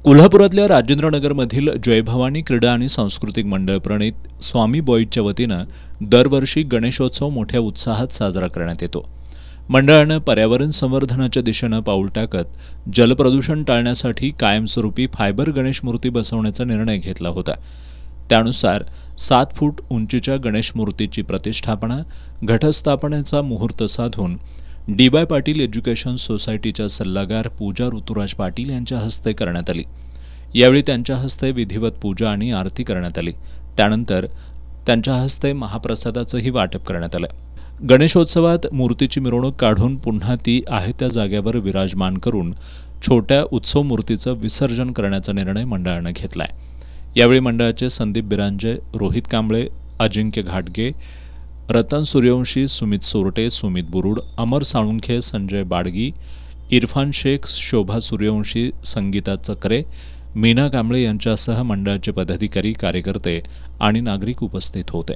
कोल्हापुरातल्या राजेंद्रनगरमधील जयभवानी क्रीडा आणि सांस्कृतिक मंडळ प्रणीत स्वामी बॉईजच्या वतीनं दरवर्षी गणेशोत्सव मोठ्या उत्साहात साजरा करण्यात येतो। मंडळानं पर्यावरण संवर्धनाच्या दिशेनं पाऊल टाकत जलप्रदूषण टाळण्यासाठी कायमस्वरूपी फायबर गणेश मूर्ती बसवण्याचा निर्णय घेतला होता। त्यानुसार 7 फूट उंचीच्या गणेश मूर्तीची प्रतिष्ठापना घटस्थापनेचा मुहूर्त साधून डी.वाय. पाटील एज्युकेशन सोसायटीच्या सल्लागार पूजा ऋतुराज पाटील यांच्या हस्ते करण्यात आली। यावेळी त्यांच्या हस्ते विधिवत पूजा आणि आरती करण्यात आली। त्यानंतर त्यांच्या हस्ते महाप्रसादाचंही वाटप करण्यात आलं। गणेशोत्सवात मूर्तीची मिरवणूक काढून पुन्हा ती आहे त्या जागेवर विराजमान करून छोट्या उत्सव मूर्तीचं विसर्जन करण्याचा निर्णय मंडळानं घेतलाय। यावेळी मंडळाचे संदीप बिरांजे, रोहित कांबळे, अजिंक्य घाटगे, रतन सूर्यवंशी, सुमित सोरटे, सुमित बुरुड, अमर साळुंखे, संजय बाडगी, इरफान शेख, शोभा सूर्यवंशी, संगीता चक्रे, मीना कांबळे यांच्यासह मंडळाचे पदाधिकारी, कार्यकर्ते आणि नागरिक उपस्थित होते।